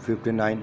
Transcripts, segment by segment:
59,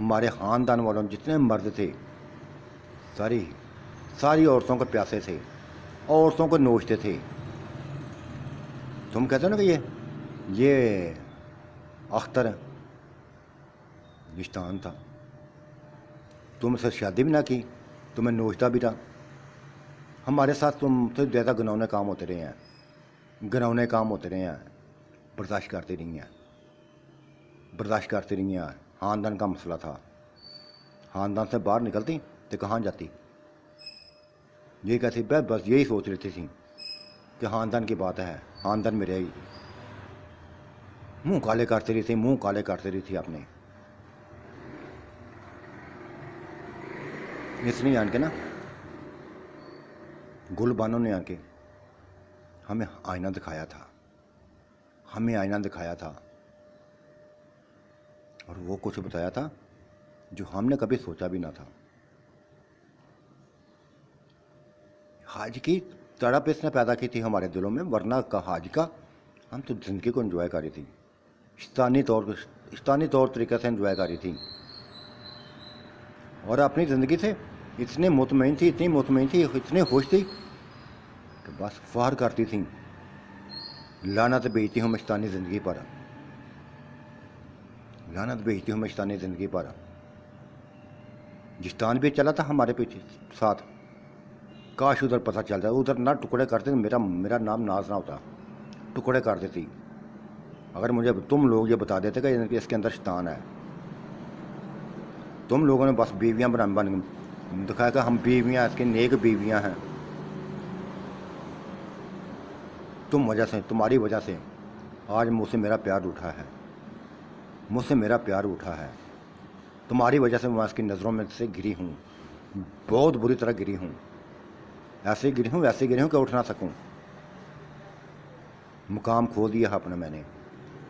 ہمارے خاندان والوں جتنے مرد تھے ساری عورتوں کو پیاسے تھے، عورتوں کو نوچتے تھے۔ تم کہتے ہو نا کہ یہ اختر رشتان تھا، تم سے شادی بھی نہ کی، تمہیں نوچتا بھی تھا۔ ہمارے ساتھ تم سے زیادہ گنونے کام ہوتے رہے ہیں، گنونے کام ہوتے رہے ہیں، برداشت کرتے رہی ہیں، برداشت کرتے رہی ہیں۔ خاندان کا مسئلہ تھا، خاندان سے باہر نکلتی تو کہاں جاتی؟ یہ کہتی بس یہی سوچ رہی تھی کہ خاندان کی بات ہے، خاندان میں رہے گی۔ منہ کالے کرتے رہی تھی، منہ کالے کرتے رہی تھی اپنے۔ اس لیے آن کے نا گل بانو نے آ کے ہمیں آئینہ دکھایا تھا، ہمیں آئینہ دکھایا تھا، اور وہ کچھ بتایا تھا جو ہم نے کبھی سوچا بھی نہ تھا۔ حج کی تڑپ اس نے پیدا کی تھی ہمارے دلوں میں، ورنہ کا حج کا ہم تو زندگی کو انجوائے کر رہی تھی، شیطانی طور طریقے سے انجوائے کر رہی تھی، اور اپنی زندگی سے اتنی مطمئن تھی، اتنی مطمئن تھی، اتنی خوش تھی کہ بس فخر کرتی تھیں، لعنت بھیجتی ہوں میں شیطانی زندگی پر، لعنت بھیجتی ہوں میں شیطانی زندگی پر۔ شیطان بھی چلا تھا ہمارے پیچھے ساتھ، کاش ادھر پتہ چل جائے، ادھر نہ ٹکڑے کرتے میرا نام ناز نہ ہوتا، ٹکڑے کر دیتی۔ اگر مجھے تم لوگ یہ بتا دیتے کہ اس کے اندر شیطان ہے، تم لوگوں نے بس بیویاں بن دکھایا کہ ہم بیویاں، اس کی نیک بیویاں ہیں، تمہاری وجہ سے آج مجھ سے میرا پیار اٹھا ہے، مجھ سے میرا پیار اٹھا ہے، تمہاری وجہ سے میں اس کی نظروں میں سے گری ہوں، بہت بری طرح گری ہوں، ایسے گری ہوں کہ اٹھ نہ سکوں۔ مقام کھو دیا اپنا میں نے،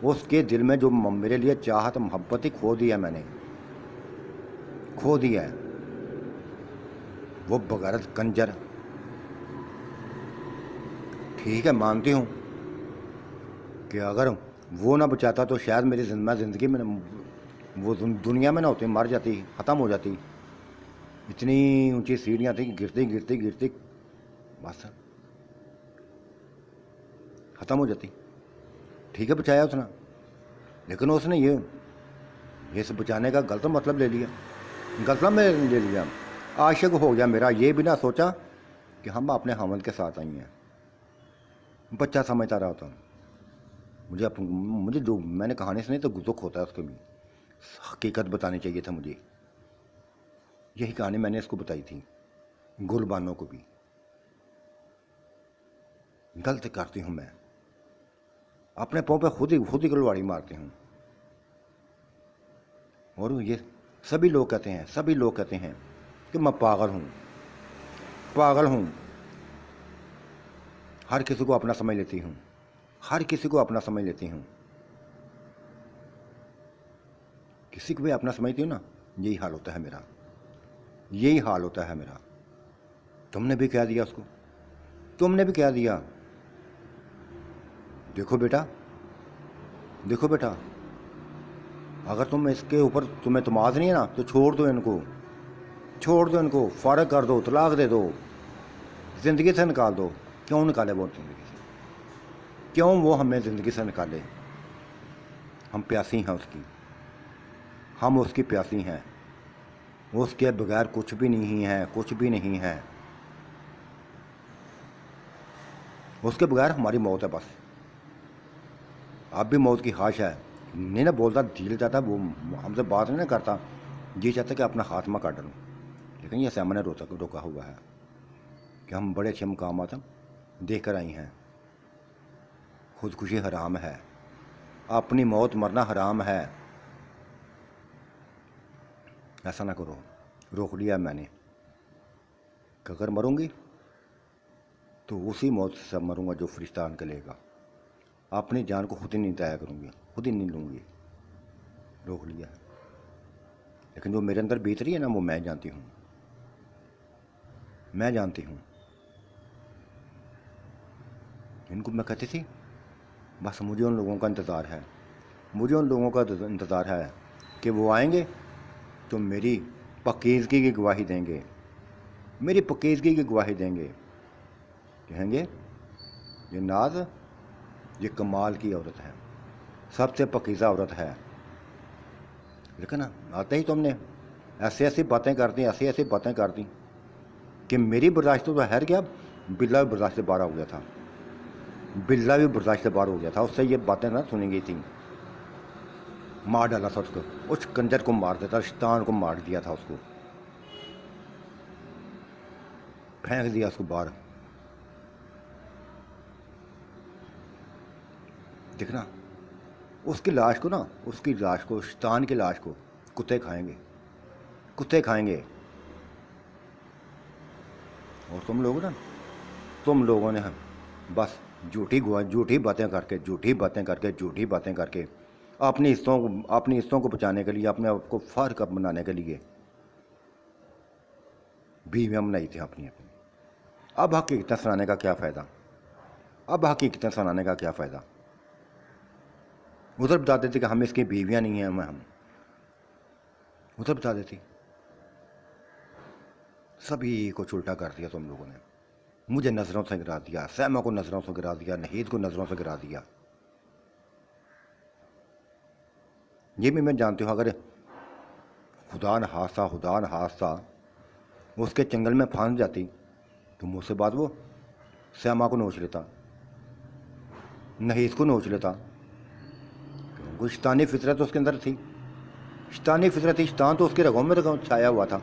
اس کے دل میں جو میرے لیے چاہت محبت ہی کھو دیا میں نے، کھو دیا ہے۔ وہ بغیرت کنجر، ٹھیک ہے مانتی ہوں کہ اگر وہ نہ بچاتا تو شاید میری زندگی میں وہ دنیا میں نہ ہوتی، مر جاتی، ختم ہو جاتی۔ اتنی اونچی سیڑھیاں تھیں، گرتی بس ختم ہو جاتی۔ ٹھیک ہے بچایا اس نے، لیکن اس نے یہ سب بچانے کا غلط مطلب لے لیا، غلط میں لے لیا، عاشق ہو گیا میرا، یہ بھی نہ سوچا کہ ہم اپنے حامد کے ساتھ آئی ہیں۔ بچہ سمجھتا رہا ہوتا، مجھے جو میں نے کہانی سنی تو دکھ ہوتا ہے اس کے بھی، حقیقت بتانی چاہیے تھا مجھے، یہی کہانی میں نے اس کو بتائی تھی، گل بانو کو بھی۔ غلط کرتی ہوں میں، اپنے پاؤں پہ خود ہی گلواڑی مارتی ہوں، اور یہ سبھی لوگ کہتے ہیں کہ میں پاگل ہوں، ہر کسی کو اپنا سمجھ لیتی ہوں، کسی کو بھی اپنا سمجھتی ہوں نا، یہی حال ہوتا ہے میرا، تم نے بھی کہہ دیا اس کو، دیکھو بیٹا، اگر تم اس کے اوپر تمہیں اعتماد نہیں ہے نا تو چھوڑ دو ان کو، فارغ کر دو، طلاق دے دو، زندگی سے نکال دو۔ کیوں نکالے وہ زندگی سے؟ کیوں وہ ہمیں زندگی سے نکالے؟ ہم پیاسی ہیں اس کی پیاسی ہیں، اس کے بغیر کچھ بھی نہیں ہے، اس کے بغیر ہماری موت ہے بس۔ اب بھی موت کی خواہش ہے، نہیں نہ بولتا، دل چاہتا وہ ہم سے بات نہیں نہ کرتا، جی چاہتا کہ اپنا خاتمہ کر ڈالوں، لیکن یہ سیما نے روکا ہوا ہے کہ ہم بڑے اچھے مقامات دیکھ کر آئی ہیں۔ خودکشی حرام ہے، اپنی موت مرنا حرام ہے، ایسا نہ کرو۔ روک لیا میں نے کہ اگر مروں گی تو اسی موت سے مروں گا جو فرشتہ ان کے لے گا، اپنی جان کو خود ہی نہیں ضائع کروں گی، خود ہی نہیں لوں گی، روک لیا۔ لیکن جو میرے اندر بیت رہی ہے نا، وہ میں جانتی ہوں، ان کو میں کہتی تھی بس مجھے ان لوگوں کا انتظار ہے کہ وہ آئیں گے تو میری پاکیزگی کی گواہی دیں گے، میری پاکیزگی کی گواہی دیں گے، کہیں گے یہ ناز یہ کمال کی عورت ہے، سب سے پاکیزہ عورت ہے۔ لیکن آتے ہی تم نے ایسی باتیں کر دیں، ایسی باتیں کر دیں کہ میری برداشت تو ہے کیا، بلا بھی برداشت سے باہر ہو گیا تھا، بلا بھی برداشت سے باہر ہو گیا تھا، اس سے یہ باتیں نہ سنی گئی تھیں۔ مار ڈالا تھا اس کو، اس کنجر کو مار دیتا، شیطان کو مار دیا تھا، اس کو پھینک دیا اس کو باہر۔ دیکھنا اس کی لاش کو نا، اس کی لاش کو، شیطان کی لاش کو کتے کھائیں گے، کتے کھائیں گے۔ اور تم لوگ نا، تم لوگوں نے بس جھوٹی باتیں کر کے، جھوٹی باتیں کر کے اپنی حصوں کو بچانے کے لیے، اپنے آپ کو فرق بنانے کے لیے بیویاں بنائی تھیں اپنی۔ اب حقیقتیں سنانے کا کیا فائدہ؟ ادھر بتا دیتی کہ ہم اس کی بیویاں نہیں ہیں، ہم ادھر بتا دیتی۔ سبھی کو چھلٹا کر دیا تم لوگوں نے، مجھے نظروں سے گرا دیا، سیما کو نظروں سے گرا دیا، نہید کو نظروں سے گرا دیا۔ یہ بھی میں جانتی ہوں، اگر خدا نخواستہ اس کے چنگل میں پھانس جاتی تو مجھ سے بعد وہ سیما کو نوچ لیتا، نہید کو نوچ لیتا، کیونکہ شیطانی فطرت اس کے اندر تھی، شیطان تو اس کے رگوں میں چھایا ہوا تھا،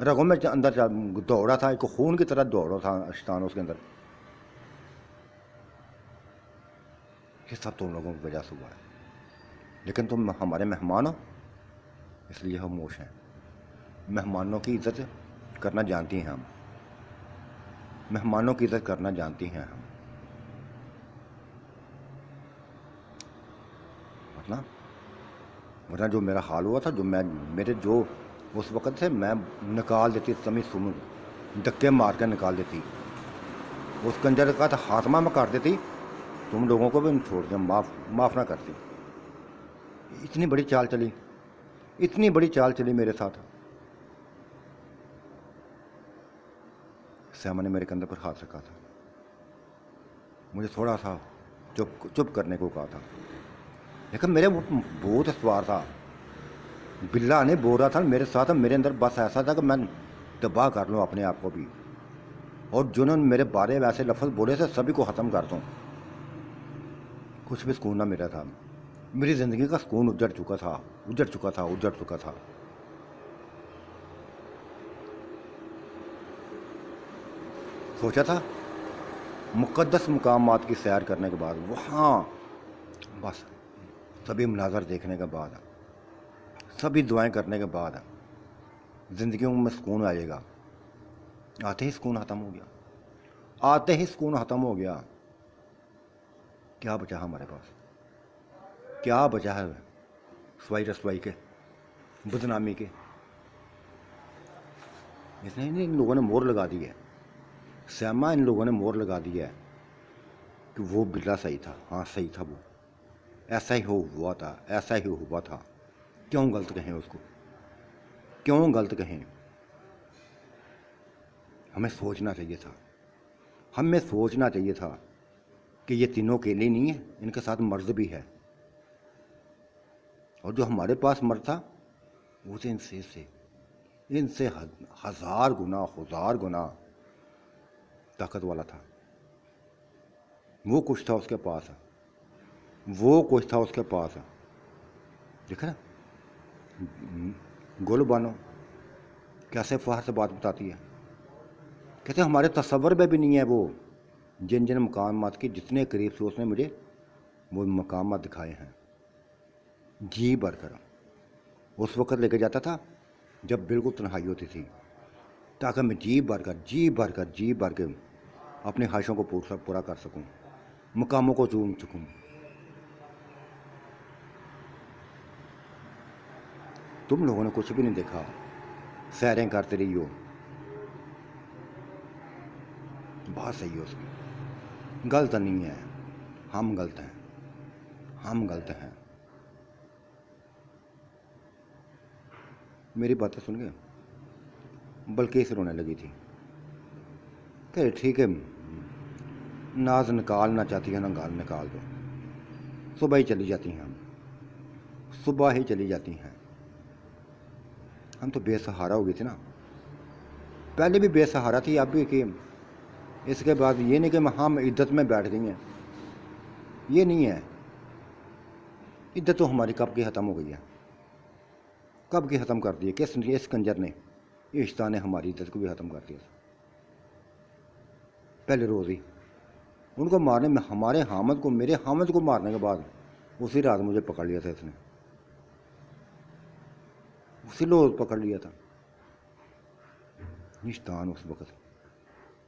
رگوں میں اندر دوڑا تھا، ایک خون کی طرح دوڑا تھا شیطان اس کے اندر۔ یہ سب تم لوگوں کی وجہ سے ہوا ہے، لیکن تم ہمارے مہمان ہو اس لیے خاموش ہیں۔ مہمانوں کی عزت کرنا جانتی ہیں ہم، مہمانوں کی عزت کرنا جانتی ہیں ہم، ورنہ جو میرا حال ہوا تھا، جو اس وقت سے میں نکال دیتی، دھکے مار کے نکال دیتی، اس کنجر کا خاتمہ میں کر دیتی، تم لوگوں کو بھی چھوڑ دیا، معاف نہ کرتی۔ اتنی بڑی چال چلی میرے ساتھ۔ سیما نے میرے کندھے پر ہاتھ رکھا تھا، مجھے تھوڑا سا چپ کرنے کو کہا تھا، لیکن میرے بہت سوار تھا، بلا نہیں بول رہا تھا میرے ساتھ، میرے اندر بس ایسا تھا کہ میں تباہ کر لوں اپنے آپ کو بھی، اور جنہوں نے میرے بارے میں ایسے لفظ بولے تھے سبھی کو ختم کر دوں۔ کچھ بھی سکون نہ ملا تھا، میری زندگی کا سکون اجڑ چکا تھا۔ سوچا تھا مقدس مقامات کی سیر کرنے کے بعد، وہاں بس سبھی مناظر دیکھنے کے بعد، سبھی دعائیں کرنے کے بعد زندگیوں میں سکون آئے گا۔ آتے ہی سکون ختم ہو گیا۔ کیا بچا ہمارے پاس؟ کیا بچا ہے سوائی رسوائی کے، بدنامی کے؟ اس نے ان لوگوں نے مور لگا دی ہے، سیما ان لوگوں نے مور لگا دی ہے کہ وہ بلا صحیح تھا، ہاں صحیح تھا، وہ ایسا ہی ہوا تھا۔ کیوں غلط کہیں اس کو؟ کیوں غلط کہیں؟ ہمیں سوچنا چاہیے تھا کہ یہ تینوں اکیلے نہیں ہیں، ان کے ساتھ مرد بھی ہے، اور جو ہمارے پاس مرد تھا وہ ان سے ہزار گنا طاقت والا تھا۔ وہ کچھ تھا اس کے پاس، دیکھا نا گل بانو کیسے فخر سے بات بتاتی ہے، کہتے ہیں ہمارے تصور میں بھی نہیں ہے وہ جن مقامات کی جتنے قریب سے اس نے مجھے وہ مقامات دکھائے ہیں، جی بھر کر اس وقت لے کے جاتا تھا جب بالکل تنہائی ہوتی تھی، تاکہ میں جی بھر کر اپنی خواہشوں کو پورا کر سکوں، مقاموں کو چوم سکوں۔ تم لوگوں نے کچھ بھی نہیں دیکھا، سیریں کرتے رہی ہو، بات صحیح ہے اس کی، غلط نہیں ہے، ہم غلط ہیں۔ میری باتیں سن گئے، بلکہ سے رونے لگی تھی کہ ٹھیک ہے، ناز نکالنا چاہتی ہے نا گال نکال دو، صبح ہی چلی جاتی ہیں ہم، صبح ہی چلی جاتی ہیں۔ ہم تو بے سہارا ہو گئے تھے نا، پہلے بھی بے سہارا تھی، اب بھی کہ اس کے بعد یہ نہیں کہ ہم عدت میں بیٹھ گئی ہیں، یہ نہیں ہے۔ عدت تو ہماری کب کی ختم ہو گئی ہے، کب کی ختم کر دی ہے، کس اس کنجر نے، یہ عشتہ نے ہماری عدت کو بھی ختم کر دیا تھا۔ پہلے روز ہی ان کو مارنے میں، ہمارے حامد کو، میرے حامد کو مارنے کے بعد اسی رات مجھے پکڑ لیا تھا اس نے، اسی روز پکڑ لیا تھا۔ یہ شیطان اس وقت،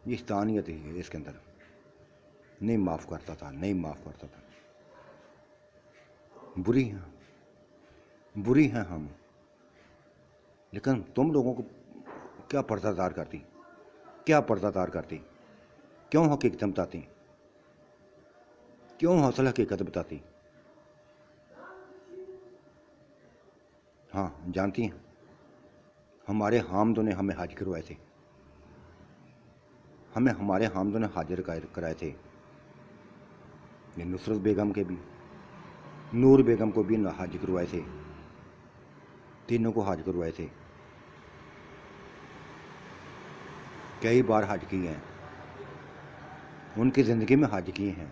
یہ شیطانیت ہی ہے اس کے اندر، نہیں معاف کرتا تھا، نہیں معاف کرتا تھا۔ بری ہیں، بری ہیں ہم، لیکن تم لوگوں کو کیا پردہ دار کرتی، کیا پردہ دار کرتی، کیوں حقیقت بتاتی، کیوں اصل حقیقت بتاتی؟ ہاں جانتی ہیں، ہمارے حامدوں نے ہمیں حج کروائے تھے، ہمیں ہمارے حامدوں نے حاضر کرائے تھے، یہ نصرت بیگم کے بھی، نور بیگم کو بھی حج کروائے تھے، تینوں کو حج کروائے تھے، کئی بار حج کیے ہیں، ان کی زندگی میں حج کیے ہیں،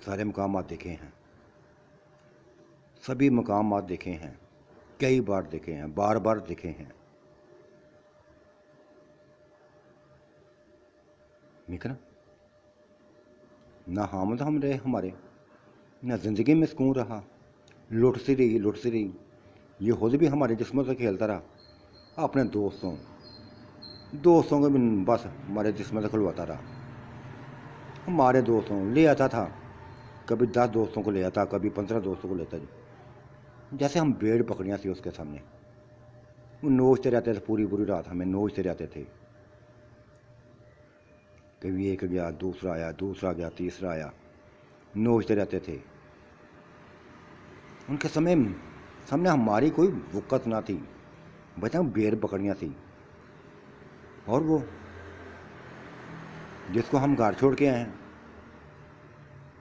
سارے مقامات دیکھے ہیں، سبھی مقامات دیکھے ہیں، کئی بار دیکھے ہیں، بار بار دیکھے ہیں، نا؟ نہ حامد ہم رہے ہمارے، نہ زندگی میں سکون رہا، لٹتی رہی، لٹتی رہی۔ یہ خود بھی ہمارے جسموں سے کھیلتا رہا، اپنے دوستوں کو بھی بس ہمارے جسم سے کھلواتا رہا، ہمارے دوستوں لے آتا تھا، کبھی 10 دوستوں کو لے آتا، کبھی 15 دوستوں کو لیتا، جیسے ہم بھیڑ پکڑیاں تھی اس کے سامنے، وہ نوچتے رہتے تھے، پوری پوری رات ہمیں نوچتے رہتے تھے، کبھی ایک گیا، دوسرا آیا، دوسرا گیا، تیسرا آیا، نوچتے رہتے تھے۔ ان کے سامنے ہماری کوئی وقت نہ تھی، بچہ بھیڑ پکڑیاں تھی، اور وہ جس کو ہم گھر چھوڑ کے آئے ہیں،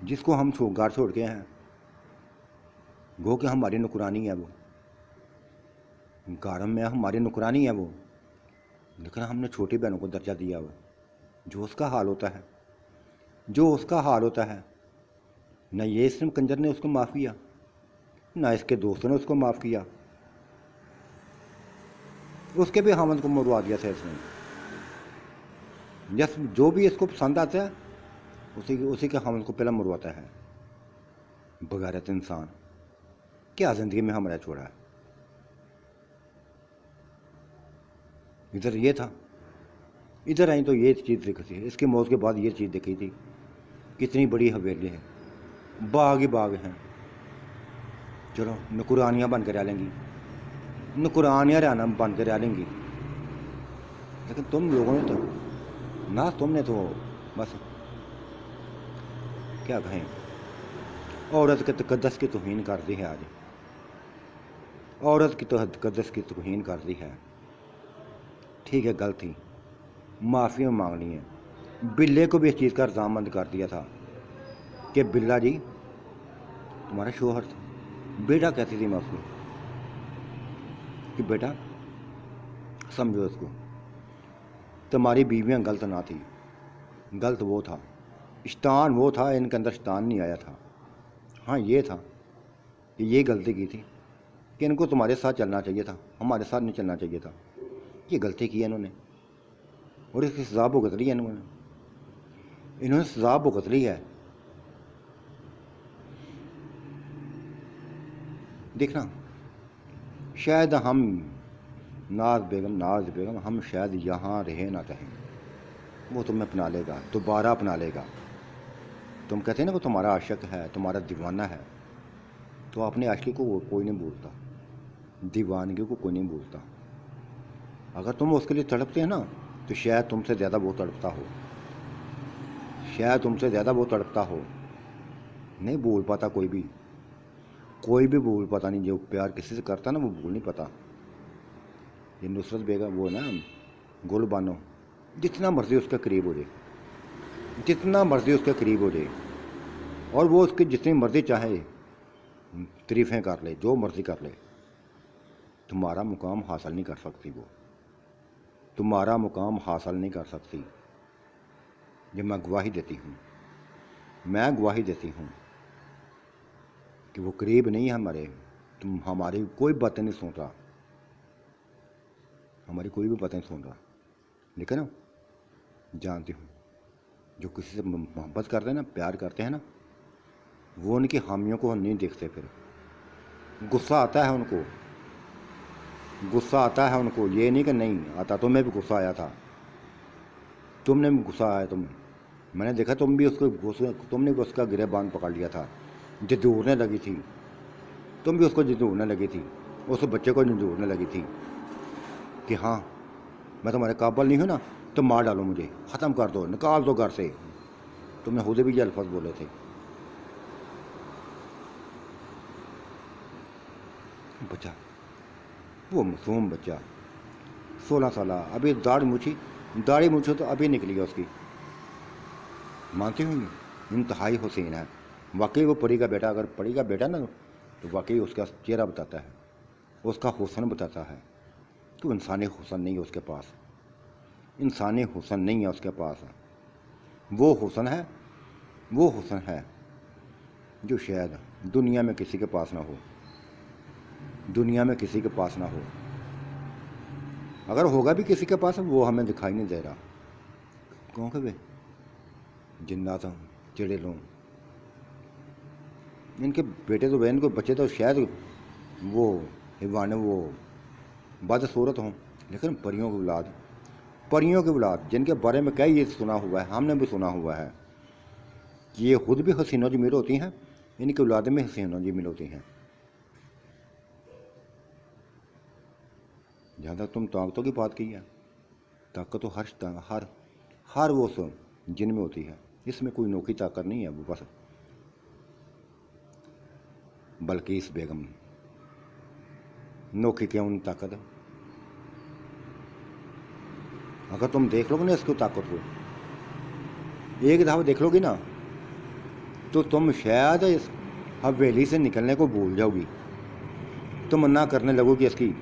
جس کو ہم گھر چھوڑ کے آئے ہیں، گو کہ ہماری نکرانی ہے، وہ گھر میں ہماری نکرانی ہے وہ، لیکن ہم نے چھوٹی بہنوں کو درجہ دیا، وہ جو اس کا حال ہوتا ہے، جو اس کا حال ہوتا ہے، نہ یہ اس نے کنجر نے اس کو معاف کیا، نہ اس کے دوستوں نے اس کو معاف کیا، اس کے بھی حامد کو مروا دیا تھا اس نے، جو بھی اس کو پسند آتا ہے اسی کے حامد کو پہلا مرواتا ہے۔ بغیرت انسان، کیا زندگی میں ہمارا چھوڑا ہے؟ ادھر یہ تھا، ادھر آئی تو یہ چیز دیکھی تھی، اس کی موت کے بعد یہ چیز دیکھی تھی، کتنی بڑی حویلی ہے، باغ ہی باغ ہیں، چلو نکرانیاں بن کے رہ لیں گی، نکرانیاں رہنا بن کے رہ لیں گی، لیکن تم لوگوں نے تو نہ، تم نے تو بس کیا کہیں، عورت کے تقدس کی توہین کر دی ہے، آج عورت کی تقدس کی توہین کر دی ہے۔ ٹھیک ہے، غلطی، معافی مانگنی ہے۔ بلے کو بھی اس چیز کا رضامند کر دیا تھا کہ بلا جی تمہارا شوہر تھا، بیٹا کہتی تھی میں اس کو کہ بیٹا سمجھو اس کو، تمہاری بیویاں غلط نہ تھی، غلط وہ تھا، شیطان وہ تھا، ان کے اندر شیطان نہیں آیا تھا۔ ہاں یہ تھا کہ یہ غلطی کی تھی کہ ان کو تمہارے ساتھ چلنا چاہیے تھا، ہمارے ساتھ نہیں چلنا چاہیے تھا، یہ غلطی کی ہے انہوں نے، اور اس کی سزا بھگت لی ہے، انہوں نے سزا بھگت لی ہے۔ دیکھنا، شاید ہم ناز بیگم ہم شاید یہاں رہے نہ چاہیں، وہ تمہیں اپنا لے گا، دوبارہ اپنا لے گا۔ تم کہتے ہیں نا کہ تمہارا عاشق ہے، تمہارا دیوانہ ہے، تو اپنے عاشقی کو کوئی نہیں بھولتا، دیوانگی کو کوئی نہیں بھولتا۔ اگر تم اس کے لیے تڑپتے ہیں نا، تو شاید تم سے زیادہ وہ تڑپتا ہو، شاید تم سے زیادہ وہ تڑپتا ہو، نہیں بھول پاتا کوئی بھی، کوئی بھی بھول پتہ نہیں، جو پیار کسی سے کرتا نا وہ بھول نہیں پاتا۔ یہ نصرت بیگم وہ نا گل بانو، جتنا مرضی اس کے قریب ہو جائے، جتنا مرضی اس کے قریب ہو جائے، اور وہ اس کی جتنی مرضی چاہے تعریفیں کر لے، جو مرضی کر لے، تمہارا مقام حاصل نہیں کر سکتی، وہ تمہارا مقام حاصل نہیں کر سکتی۔ یہ میں گواہی دیتی ہوں، میں گواہی دیتی ہوں کہ وہ قریب نہیں ہے ہمارے، تم ہماری کوئی باتیں نہیں سن رہا، ہماری کوئی بھی باتیں سن رہا، لیکن جانتی ہوں جو کسی سے محبت کرتے ہیں نا، پیار کرتے ہیں نا، وہ ان کی حامیوں کو نہیں دیکھتے، پھر غصہ آتا ہے ان کو، غصہ آتا ہے ان کو، یہ نہیں کہ نہیں آتا، تمہیں بھی غصہ آیا تھا، تم نے بھی غصہ آیا، میں نے دیکھا تم بھی اس کو تم نے بھی اس کا گریبان پکڑ لیا تھا، جھنجھوڑنے لگی تھی، تم بھی اس کو جھنجھوڑنے لگی تھی، اس بچے کو جھنجھوڑنے لگی تھی کہ ہاں میں تمہارے قابل نہیں ہوں نا، تم مار ڈالو مجھے، ختم کر دو، نکال دو گھر سے، تم نے خود بھی یہ الفاظ بولے تھے۔ بچہ، وہ معصوم بچہ 16 سالہ، ابھی داڑھی مچھی تو ابھی نکلی ہے اس کی، مانتی ہوں یہ انتہائی حسین ہے، واقعی وہ پری کا بیٹا، اگر پری کا بیٹا نا تو واقعی اس کا چہرہ بتاتا ہے، اس کا حسن بتاتا ہے، تو انسانی حسن نہیں ہے اس کے پاس، انسانی حسن نہیں ہے اس کے پاس، وہ حسن ہے، وہ حسن ہے جو شاید دنیا میں کسی کے پاس نہ ہو، دنیا میں کسی کے پاس نہ ہو، اگر ہوگا بھی کسی کے پاس وہ ہمیں دکھائی نہیں دے رہا، کیونکہ وہ جنات چڑیلوں، ان کے بیٹے تو بہن کو بچے تو شاید وہ حیوان وہ بدصورت ہوں، لیکن پریوں کی اولاد جن کے بارے میں کئی یہ سنا ہوا ہے، ہم نے بھی سنا ہوا ہے کہ یہ خود بھی حسین و جمیل ہوتی ہیں، ان کی اولادیں بھی حسین و جمیل ہوتی ہیں۔ جہاں تک تم طاقتوں کی بات کی ہے، طاقت تو ہر وہ جن میں ہوتی ہے، اس میں کوئی نوکھی طاقت نہیں ہے، وہ بس بلقیس بیگم نوکھی کیوں نہیں طاقت، اگر تم دیکھ لو گے نا اس کی طاقت کو، ایک دفعہ دیکھ لو گی نا تو تم شاید اس حویلی سے نکلنے کو بھول جاؤ گی، تمنا کرنے لگو گی اس کی،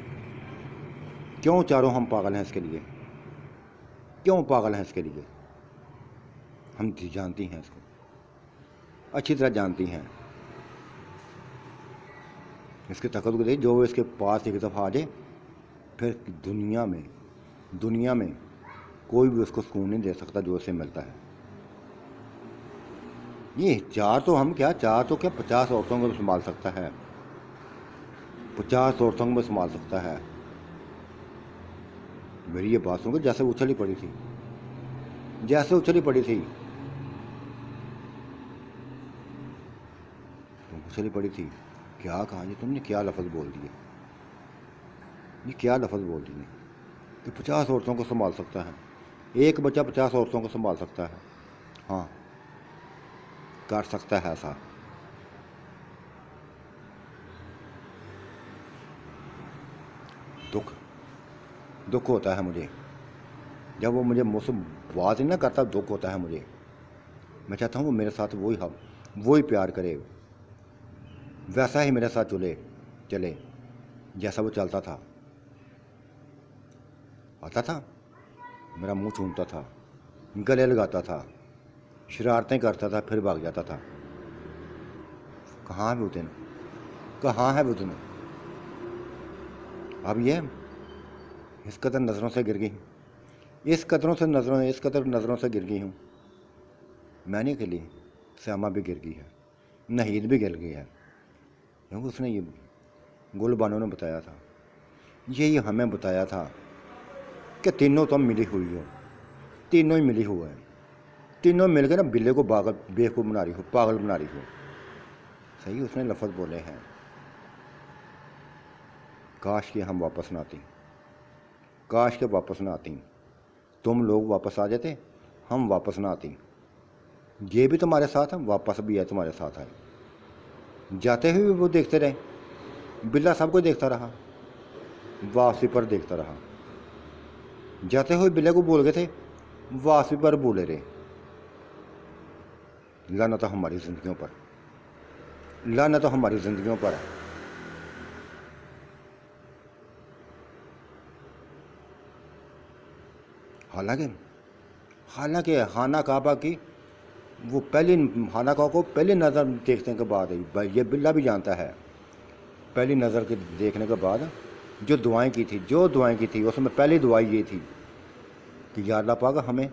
کیوں چاروں ہم پاگل ہیں اس کے لیے، کیوں پاگل ہیں اس کے لیے، ہم جانتی ہیں اس کو، اچھی طرح جانتی ہیں اس کی طاقت کو، دے جو اس کے پاس ایک دفعہ آ جائے، پھر دنیا میں کوئی بھی اس کو سکون نہیں دے سکتا جو اسے ملتا ہے۔ یہ چار تو 50 عورتوں کو سنبھال سکتا ہے، 50 عورتوں کو سنبھال سکتا ہے۔ میری یہ بات سن کے جیسے اچھلی پڑی تھی، اچھلی پڑی تھی، کیا کہا جی تم نے، کیا لفظ بول دیے، کہ 50 عورتوں کو سنبھال سکتا ہے، ایک بچہ 50 عورتوں کو سنبھال سکتا ہے، ہاں کر سکتا ہے ایسا۔ دکھ ہوتا ہے مجھے جب وہ مجھے منہ سے بات نہیں نہ کرتا، دکھ ہوتا ہے مجھے، میں چاہتا ہوں وہ میرے ساتھ وہی پیار کرے، ویسا ہی میرے ساتھ چلے جیسا وہ چلتا تھا، آتا تھا میرا منہ چومتا تھا، گلے لگاتا تھا، شرارتیں کرتا تھا، پھر بھاگ جاتا تھا۔ کہاں ہے وہ دن؟ اب یہ اس قدر نظروں سے گر گئی ہوں، اس قدر نظروں سے گر گئی ہوں، میں نہیں اکیلی، سیما بھی گر گئی ہے، نہید بھی گر گئی ہے، کیونکہ اس نے یہ گل بانو نے بتایا تھا، یہی ہمیں بتایا تھا کہ تینوں تم ملی ہوئی ہو، تینوں ہی ملی ہوا ہے، تینوں مل کے نا بلے کو بیوقوف بنا رہی ہو، پاگل بنا رہی ہو، صحیح اس نے لفظ بولے ہیں، کاش کہ ہم واپس نہ آتی، تم لوگ واپس آ جاتے، ہم واپس نہ آتی، یہ بھی تمہارے ساتھ ہے، واپس بھی ہے تمہارے ساتھ ہے، جاتے ہوئے وہ دیکھتے رہے، بلا سب کو دیکھتا رہا، واپسی پر دیکھتا رہا۔ جاتے ہوئے بلے کو بول گئے تھے، واپسی پر بولے رہے۔ لعنت تو ہماری زندگیوں پر، لعنت تو ہماری زندگیوں پر ہے۔ حالانکہ خانہ کعبہ کی وہ پہلی خانہ کعبہ کو پہلی نظر دیکھنے کے بعد، یہ بلا بھی جانتا ہے، پہلی نظر کے دیکھنے کے بعد جو دعائیں کی تھی اس میں پہلی دعا یہ تھی کہ یا اللہ پاک ہمیں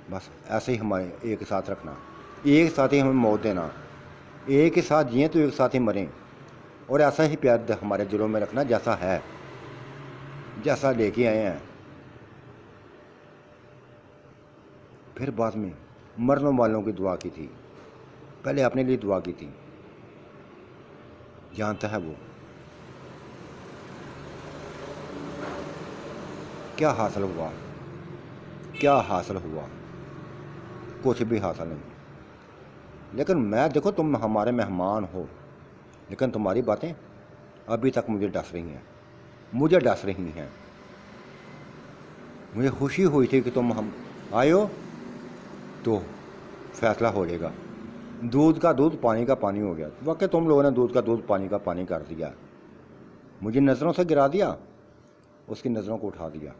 بس ایسے ہی ہمارے ایک ساتھ رکھنا، ایک ساتھ ہی ہمیں موت دینا، ایک ہی ساتھ جئیں تو ایک ساتھ ہی مریں، اور ایسا ہی پیار ہمارے دلوں میں رکھنا جیسا ہے، جیسا لے کے آئے ہیں۔ پھر بعد میں مرنے والوں کی دعا کی تھی، پہلے اپنے لیے دعا کی تھی۔ جانتا ہے وہ کیا حاصل ہوا، کیا حاصل ہوا؟ کچھ بھی حاصل نہیں۔ لیکن میں دیکھو تم ہمارے مہمان ہو، لیکن تمہاری باتیں ابھی تک مجھے ڈس رہی ہیں، مجھے ڈس رہی ہیں۔ مجھے خوشی ہوئی تھی کہ تم ہم آئے ہو تو فیصلہ ہو جائے گا، دودھ کا دودھ پانی کا پانی ہو گیا۔ واقعی تم لوگوں نے دودھ کا دودھ پانی کا پانی کر دیا، مجھے نظروں سے گرا دیا، اس کی نظروں کو اٹھا دیا۔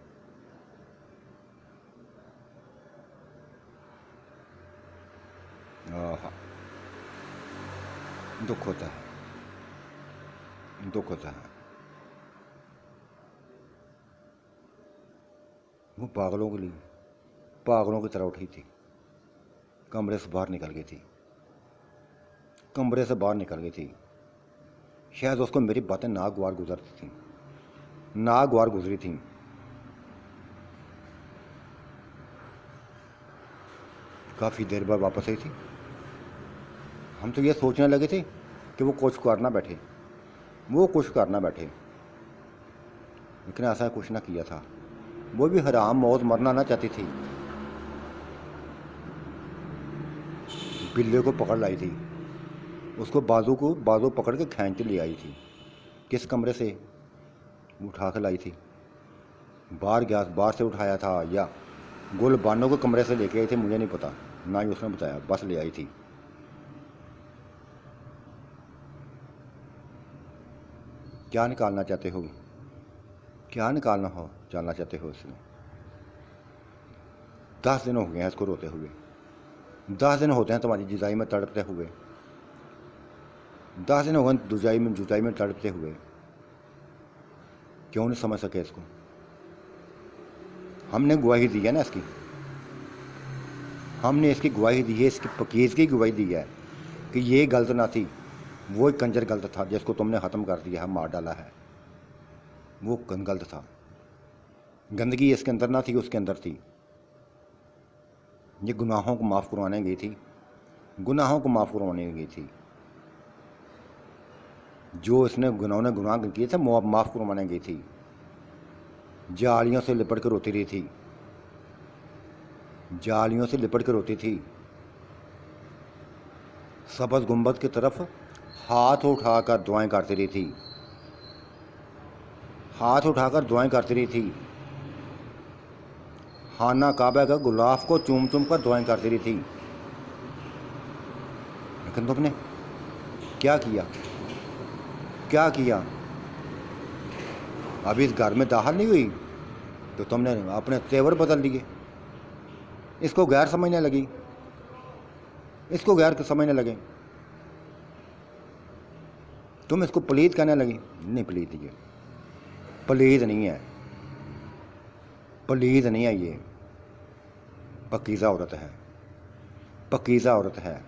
دکھ ہوتا ہے، دکھ ہوتا ہے۔ وہ پاگلوں کے لیے پاگلوں کی طرح اٹھی تھی، کمرے سے باہر نکل گئی تھی، کمرے سے باہر نکل گئی تھی۔ شاید اس کو میری باتیں ناگوار گزرتی تھیں، ناگوار گزری تھیں۔ کافی دیر بعد واپس آئی تھی۔ ہم تو یہ سوچنے لگے تھے کہ وہ کچھ کرنا بیٹھے، وہ کچھ کرنا بیٹھے، لیکن ایسا کچھ نہ کیا تھا۔ وہ بھی حرام موت مرنا نہ چاہتی تھی، بلے کو پکڑ لائی تھی، اس کو بازو پکڑ کے کھینچ لے آئی تھی۔ کس کمرے سے اٹھا کے لائی تھی؟ باہر سے اٹھایا تھا یا گل بانوں کو کمرے سے لے کے آئی تھی، مجھے نہیں پتا، نہ ہی اس نے بتایا، بس لے آئی تھی۔ کیا نکالنا چاہتے ہو؟ کیا جاننا چاہتے ہو اس میں؟ 10 دن ہو گئے ہیں اس کو روتے ہوئے، 10 دن ہوتے ہیں تمہاری جدائی میں تڑپتے ہوئے، 10 دن ہو گئے جدائی میں تڑپتے ہوئے۔ کیوں نہیں سمجھ سکے اس کو؟ ہم نے گواہی دی ہے نا اس کی، ہم نے اس کی گواہی دی ہے، اس کی پاکیزگی کی گواہی دی ہے کہ یہ غلط نہ تھی، وہ کنجر غلط تھا جس کو تم نے ختم کر دیا ہے، مار ڈالا ہے، وہ غلط تھا۔ گندگی اس کے اندر نہ تھی، اس کے اندر تھی۔ یہ گناہوں کو معاف کروانے گئی تھی، گناہوں کو معاف کروانے گئی تھی۔ جو اس نے گناہ کیے تھے معاف کروانے گئی تھی۔ جالیوں سے لپٹ کے روتی رہی تھی، جالیوں سے لپٹ کے روتی تھی، سبز گنبد کی طرف ہاتھ اٹھا کر دعائیں کرتی رہی تھی، ہاتھ اٹھا کر دعائیں کرتی رہی تھی، خانہ کعبہ کا غلاف کو چوم چوم کر دعائیں کرتی رہی تھی۔ لیکن تم نے کیا کیا؟ کیا کیا؟ ابھی اس گھر میں داخل نہیں ہوئی تو تم نے اپنے تیور بدل دیے، اس کو غیر سمجھنے لگی، اس کو غیر سمجھنے لگے، تم اس کو پلید کہنے لگی۔ نہیں، پلید یہ پلید نہیں ہے، پلید نہیں ہے، یہ پاکیزہ عورت ہے، پاکیزہ عورت ہے۔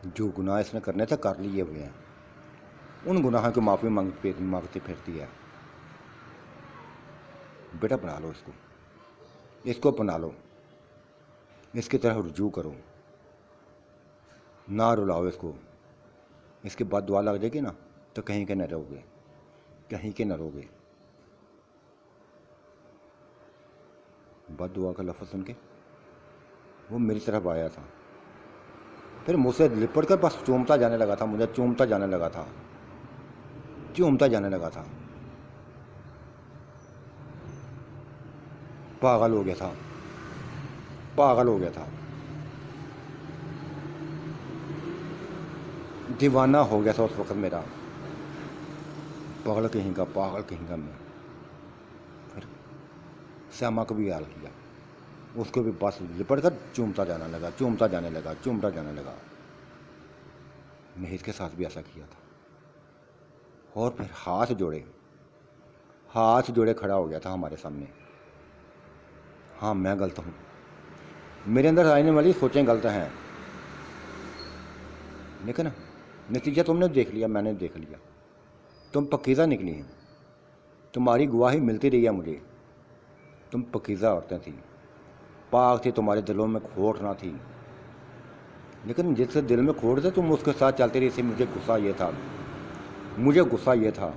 جو گناہ اس نے کرنے تھے کر لیے ہوئے ہیں، ان گناہوں کی معافی مانگتی پھرتی ہے۔ بیٹا بنا لو اس کو اپنا لو، اس کی طرح رجوع کرو، نہ رلاؤ اس کو۔ اس کے بعد دعا لگ جائے گی نا تو کہیں کے نہ رہو گے، کہیں کے نہ رہو گے۔ بد دعا کا لفظ سن کے وہ میری طرف آیا تھا، پھر مجھ سے لپٹ کر بس چومتا جانے لگا تھا، مجھے چومتا جانے لگا تھا، چومتا جانے لگا تھا. پاگل ہو گیا تھا، پاگل ہو گیا تھا، دیوانہ ہو گیا تھا اس وقت میرا. پاگل کہیں کا، پاگل کہیں کا میں. پھر سیما کو بھی حال کیا، اس کو بھی بس لپٹ کر چومتا جانے لگا، چومتا جانے لگا، چومتا جانے لگا. نہید کے ساتھ بھی ایسا کیا تھا. اور پھر ہاتھ جوڑے کھڑا ہو گیا تھا ہمارے سامنے. ہاں میں غلط ہوں، میرے اندر آنے والی سوچیں غلط ہیں، لیکن نتیجہ تم نے دیکھ لیا، میں نے دیکھ لیا. تم پکیزہ نکلی ہیں، تمہاری گواہی ملتی رہی ہے مجھے. تم پکیزہ عورتیں تھیں، پاک تھی، تمہارے دلوں میں کھوٹ نہ تھی. لیکن جس سے دل میں کھوٹ تھے تم اس کے ساتھ چلتی رہی تھی. مجھے غصہ یہ تھا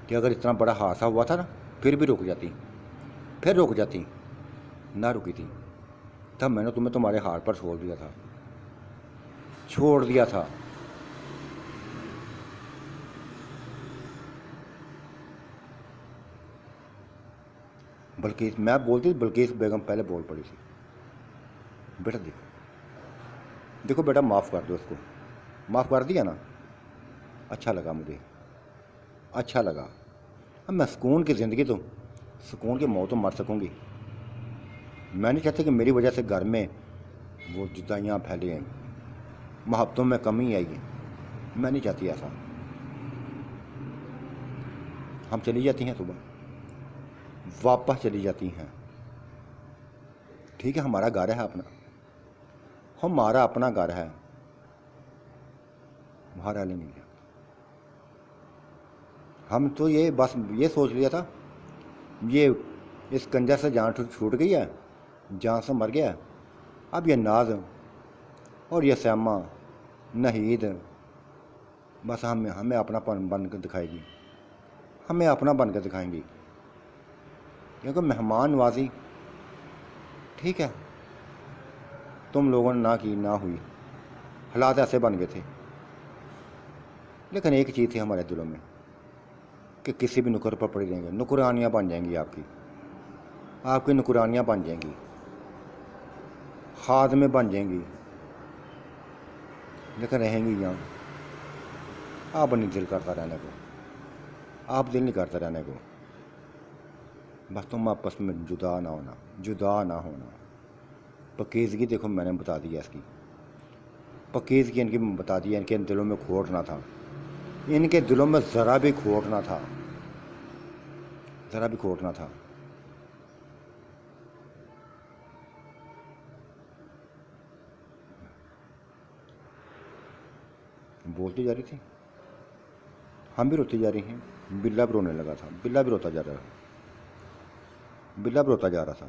کہ اگر اتنا بڑا حادثہ ہوا تھا نا، پھر بھی رک جاتی، نہ رکی تھی. تب میں نے تمہیں تمہارے ہاتھ پر چھوڑ دیا تھا. بلکہ میں بولتی، بلکہ بیگم پہلے بول پڑی تھی، بیٹا دیکھو بیٹا، معاف کر دو اس کو. معاف کر دیا نا، اچھا لگا، مجھے اچھا لگا. اب میں سکون کی زندگی تو، سکون کی موت تو مر سکوں گی. میں نہیں چاہتا کہ میری وجہ سے گھر میں وہ جدائیاں پھیلے ہیں، محبتوں میں کمی آئی ہے. میں نہیں چاہتی ایسا. ہم چلی جاتی ہیں صبح، واپس چلی جاتی ہیں. ٹھیک ہے، ہمارا گھر ہے اپنا، ہمارا اپنا گھر ہے، وہاں رہنے نہیں ہے. ہم تو بس یہ سوچ لیا تھا، یہ اس کنجر سے جان چھوٹ گئی ہے، جان سے مر گیا ہے. اب یہ ناز اور یہ سیما، نہید، بس ہمیں اپنا بن کے دکھائے گی، ہمیں اپنا بن کے دکھائیں گی. کیونکہ مہمان نوازی ٹھیک ہے تم لوگوں نے نہ کی، نہ ہوئی، حالات ایسے بن گئے تھے. لیکن ایک چیز تھی ہمارے دلوں میں کہ کسی بھی نکر پر پڑی رہیں گے، نکرانیاں بن جائیں گی، آپ کی نکرانیاں بن جائیں گی، خادمیں بن جائیں گی، لیکن رہیں گی یہاں. آپ نہیں دل کرتا رہنے کو، آپ دل نہیں کرتا رہنے کو. بس تم آپس میں جدا نہ ہونا. پکیزگی دیکھو میں نے بتا دیا، اس کی پکیزگی ان کی بتا دیا. ان کے دلوں میں کھوٹ نہ تھا، ان کے دلوں میں ذرا بھی کھوٹ نہ تھا، ذرا بھی کھوٹ نہ تھا. بولتی جا رہی تھی، ہم بھی روتی جا رہی ہیں. بلا بھی رونے لگا تھا، بلا بھی روتا جا رہا تھا.